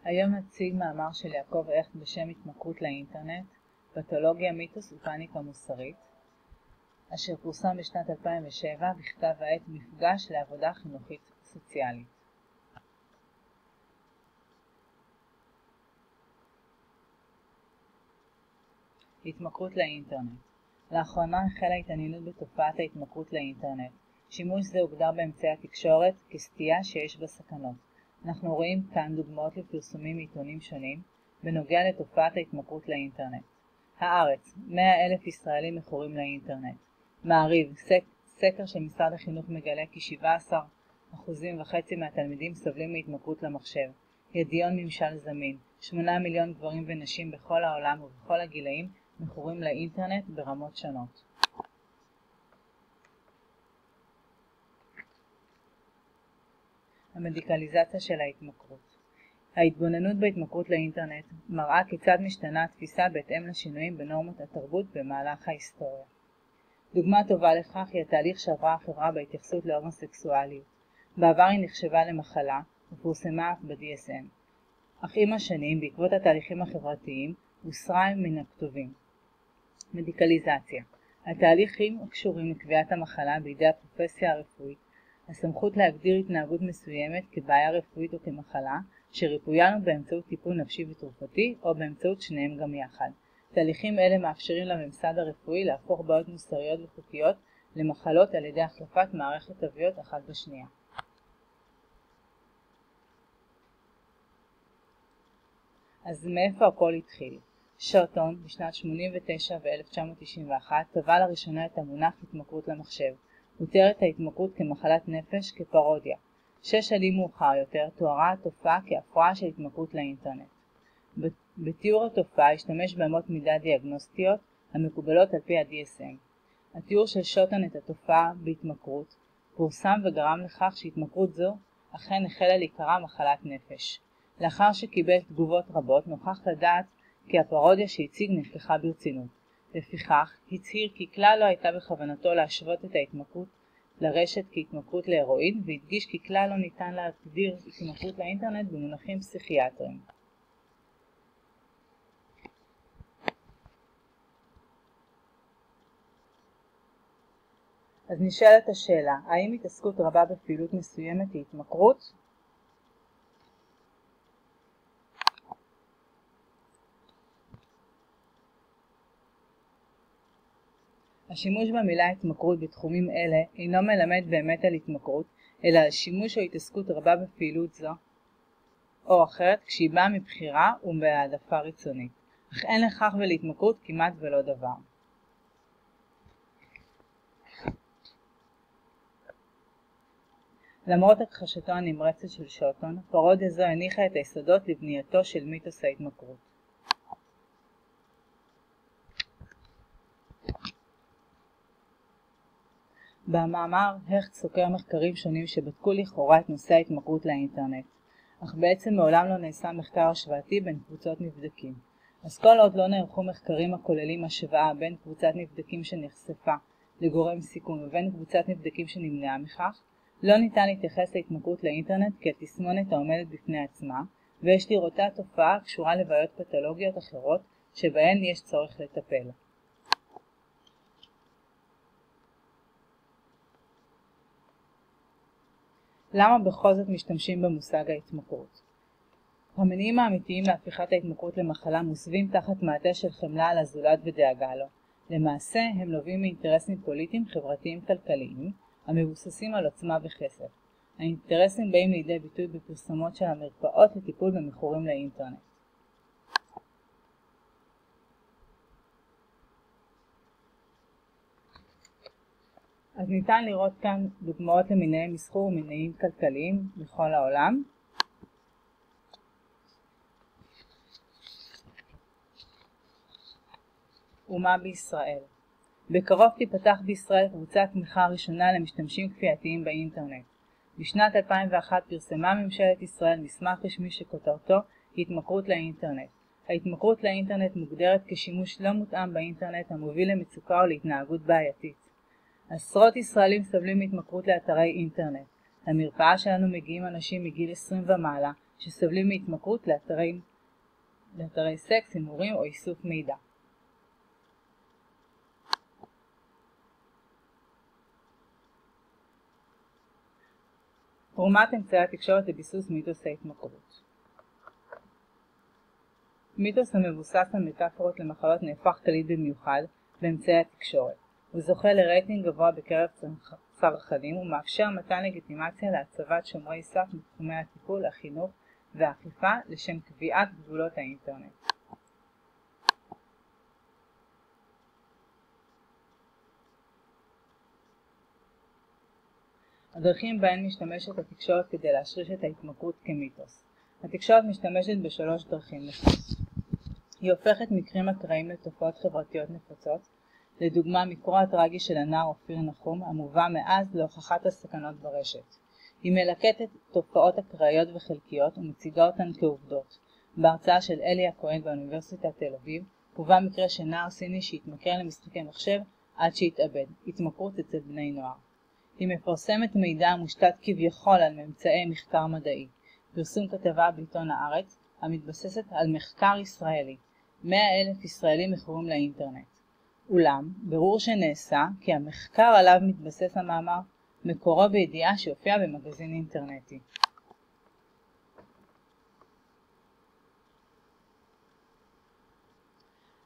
היום נציג מאמר של יעקב הכט בשם התמכרות לאינטרנט, פתולוגיה, מיתוס ופאניקה מוסרית, אשר פורסם בשנת 2007 בכתב העת מפגש לעבודה חינוכית סוציאלית. התמכרות לאינטרנט. לאחרונה החלה התעניינות בתופעת ההתמכרות לאינטרנט. שימוש זה הוגדר באמצעי התקשורת כסטייה שיש בה סכנות. אנחנו רואים כאן דוגמאות לפרסומים מעיתונים שונים בנוגע לתופעת ההתמכרות לאינטרנט. הארץ, 100,000 ישראלים מכורים לאינטרנט. מעריב, סקר של משרד החינוך מגלה כי 17.5% מהתלמידים סובלים מהתמכרות למחשב. ידיעון ממשל זמין, 8 מיליון גברים ונשים בכל העולם ובכל הגילאים מכורים לאינטרנט ברמות שונות. המדיקליזציה של ההתמכרות. ההתבוננות בהתמכרות לאינטרנט מראה כיצד משתנה התפיסה בהתאם לשינויים בנורמות התרבות במהלך ההיסטוריה. דוגמה טובה לכך היא התהליך שעברה החברה בהתייחסות להומוסקסואליות. בעבר היא נחשבה למחלה ופורסמה אף ב-DSM. אך עם השנים, בעקבות התהליכים החברתיים, הוסרה מן הכתובים. מדיקליזציה. התהליכים הקשורים לקביעת המחלה בידי הפרופסיה הרפואית, הסמכות להגדיר התנהגות מסוימת כבעיה רפואית או כמחלה, שריפויה לו באמצעות טיפול נפשי ותרופתי או באמצעות שניהם גם יחד. תהליכים אלה מאפשרים לממסד הרפואי להפוך בעיות מוסריות וחוקיות למחלות על ידי החלפת מערכת תוויות אחת בשנייה. אז מאיפה הכל התחיל? שרטון בשנת 89 ו-1991 טבע לראשונה את המונח התמכרות למחשב. הוא תיאר את ההתמכרות כמחלת נפש כפרודיה. 6 שנים מאוחר יותר תוארה התופעה כהפרעה של התמכרות לאינטרנט. בתיאור התופעה השתמש באמות מידה דיאגנוסטיות המקובלות על פי ה-DSM. התיאור של שרטון את התופעה בהתמכרות פורסם וגרם לכך שהתמכרות זו אכן החלה להיקרא מחלת נפש. לאחר שקיבל תגובות רבות נוכח לדעת כי הפרודיה שהציג נלקחה ברצינות. לפיכך הצהיר כי כלל לא הייתה בכוונתו להשוות את ההתמכרות לרשת כהתמכרות להרואין, והדגיש כי כלל לא ניתן להגדיר התמכרות לאינטרנט במונחים פסיכיאטריים. אז נשאלת השאלה, האם התעסקות רבה בפעילות מסוימת היא התמכרות? השימוש במילה התמכרות בתחומים אלה אינו מלמד באמת על התמכרות, אלא על שימוש או התעסקות רבה בפעילות זו או אחרת כשהיא באה מבחירה ובהעדפה רצונית. אך אין לכך ולהתמכרות כמעט ולא דבר. למרות הכחשתו הנמרצת של שרטון, פרודיה זו הניחה את היסודות לבנייתו של מיתוס ההתמכרות. במאמר הכט סוקר מחקרים שונים שבדקו לכאורה את נושא ההתמכרות לאינטרנט, אך בעצם מעולם לא נעשה מחקר השוואתי בין קבוצות נבדקים. אז כל עוד לא נערכו מחקרים הכוללים השוואה בין קבוצת נבדקים שנחשפה לגורם סיכון ובין קבוצת נבדקים שנמנעה מכך, לא ניתן להתייחס להתמכרות לאינטרנט כתסמונת העומדת בפני עצמה, ויש לראותה תופעה קשורה לבעיות פתולוגיות אחרות שבהן יש צורך לטפל. למה בכל זאת משתמשים במושג ההתמכרות? המניעים האמיתיים להפיכת ההתמכרות למחלה מוסבים תחת מעטה של חמלה על הזולת ודאגה לו. למעשה הם נובעים מאינטרסים פוליטיים, חברתיים, כלכליים, המבוססים על עוצמה וכסף. האינטרסים באים לידי ביטוי בפרסומות של המרפאות לטיפול במכורים לאינטרנט. אז ניתן לראות כאן דוגמאות למניעי מסחור ומניעים כלכליים בכל העולם. ומה בישראל? בקרוב תיפתח בישראל קבוצת תמיכה ראשונה למשתמשים כפייתיים באינטרנט. בשנת 2001 פרסמה ממשלת ישראל מסמך רשמי שכותרתו התמכרות לאינטרנט. ההתמכרות לאינטרנט מוגדרת כשימוש לא מותאם באינטרנט המוביל למצוקה או להתנהגות בעייתית. עשרות ישראלים סובלים מהתמכרות לאתרי אינטרנט. למרפאה שלנו מגיעים אנשים מגיל 20 ומעלה שסובלים מהתמכרות לאתרי סקס, הימורים או איסוף מידע. תרומת אמצעי התקשורת לביסוס מיתוס ההתמכרות. מיתוס המבוסס על מטאפורות למחלות נהפך קליט במיוחד באמצעי התקשורת. הוא זוכה לרייטינג גבוה בקרב צרכנים ומאפשר מתן לגיטימציה להצבת שומרי סף בתחומי הטיפול, החינוך והאכיפה לשם קביעת גבולות האינטרנט. הדרכים בהן משתמשת התקשורת כדי להשריש את ההתמכרות כמיתוס. התקשורת משתמשת בשלוש דרכים נפוצות. היא הופכת מקרים אקראיים לתופעות חברתיות נפוצות, לדוגמה מקרו הטרגי של הנער אופיר נחום המובא מאז להוכחת הסכנות ברשת. היא מלקטת תופעות אקראיות וחלקיות ומציגה אותן כעובדות. בהרצאה של אלי הכהן באוניברסיטת תל אביב הובא מקרה של נער סיני שהתמכר למשחקי מחשב עד שהתאבד, התמכרות אצל בני נוער. היא מפרסמת מידע המושתת כביכול על ממצאי מחקר מדעי. פרסום כתבה בעיתון הארץ המתבססת על מחקר ישראלי. 100,000 ישראלים מכורים לאינטרנט. אולם, ברור שנעשה כי המחקר עליו מתבסס המאמר מקורו בידיעה שהופיע במגזין אינטרנטי.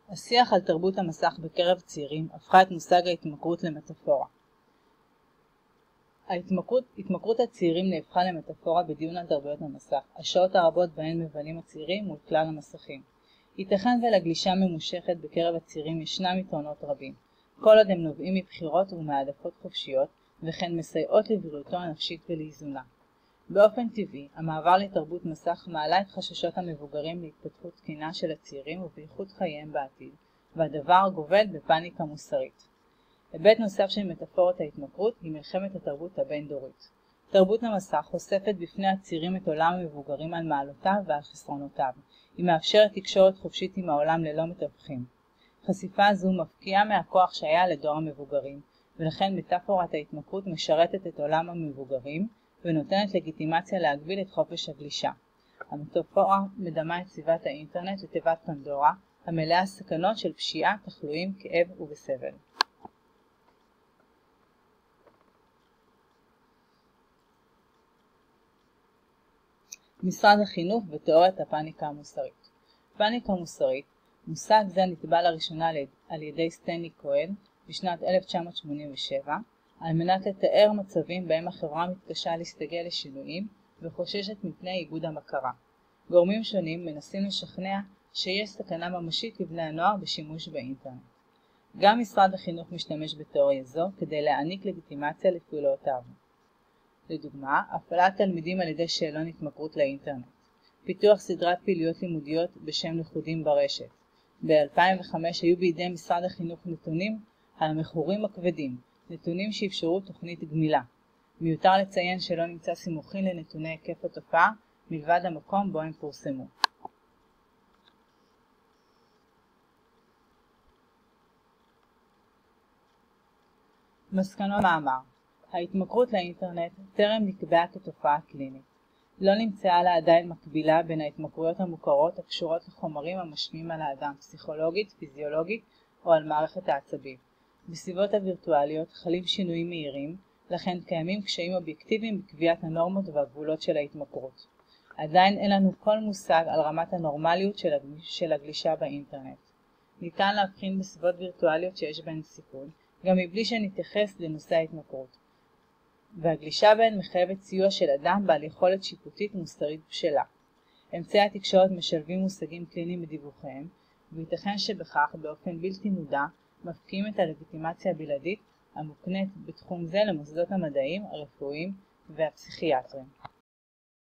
השיח על תרבות המסך בקרב צעירים הפכה את מושג ההתמכרות למטאפורה. התמכרות הצעירים נהפכה למטאפורה בדיון על תרבויות המסך, השעות הרבות בהן מבלים הצעירים מול כלל המסכים. ייתכן ולגלישה ממושכת בקרב הצעירים ישנם יתרונות רבים, כל עוד הם נובעים מבחירות ומעדפות חופשיות, וכן מסייעות לבריאותו הנפשית ולאיזונה. באופן טבעי, המעבר לתרבות מסך מעלה את חששות המבוגרים להתפתחות תקינה של הצעירים ובאיכות חייהם בעתיד, והדבר גובל בפאניקה מוסרית. היבט נוסף של מטאפורת ההתמכרות היא מלחמת התרבות הבין-דורית. תרבות המסך חושפת בפני הצעירים את עולם המבוגרים על מעלותיו ועל חסרונותיו. היא מאפשרת תקשורת חופשית עם העולם ללא מתווכים. חשיפה זו מפקיעה מהכוח שהיה לדור המבוגרים, ולכן מטאפורת ההתמכרות משרתת את עולם המבוגרים ונותנת לגיטימציה להגביל את חופש הגלישה. המטאפורה מדמה את סביבת האינטרנט לתיבת פנדורה, המלאה סכנות של פשיעה, תחלואים, כאב ובסבל. משרד החינוך ותיאוריית הפאניקה המוסרית. פאניקה מוסרית, מושג זה נטבע לראשונה על ידי סטנלי כהן בשנת 1987, על מנת לתאר מצבים בהם החברה מתקשה להסתגל לשינויים וחוששת מפני איבוד המכרה. גורמים שונים מנסים לשכנע שיש סכנה ממשית לבני הנוער בשימוש באינטרנט. גם משרד החינוך משתמש בתיאוריה זו כדי להעניק לגיטימציה לפעולותיו. לדוגמה, הפעלת תלמידים על ידי שאלון התמכרות לאינטרנט. פיתוח סדרת פעילויות לימודיות בשם לכודים ברשת. ב-2005 היו בידי משרד החינוך נתונים על המכורים הכבדים, נתונים שאפשרו תוכנית גמילה. מיותר לציין שלא נמצא סימוכין לנתוני היקף התופעה מלבד המקום בו הם פורסמו. מסקנות מאמר. ההתמכרות לאינטרנט טרם נקבעה כתופעה קלינית. לא נמצאה לה עדיין מקבילה בין ההתמכרויות המוכרות הקשורות לחומרים המשפיעים על האדם פסיכולוגית, פיזיולוגית או על מערכת העצבים. בסביבות הווירטואליות חלים שינויים מהירים, לכן קיימים קשיים אובייקטיביים בקביעת הנורמות והגבולות של ההתמכרות. עדיין אין לנו כל מושג על רמת הנורמליות של הגלישה באינטרנט. ניתן להבחין בסביבות וירטואליות שיש בהן סיכון, גם מבלי שנתייחס לנושא ההתמכרות. והגלישה בהן מחייבת סיוע של אדם בעל יכולת שיפוטית מוסרית בשלה. אמצעי התקשורת משלבים מושגים קליניים בדיווחיהם, וייתכן שבכך באופן בלתי מודע מפקיעים את הלגיטימציה הבלעדית המוקנית בתחום זה למוסדות המדעיים, הרפואיים והפסיכיאטריים.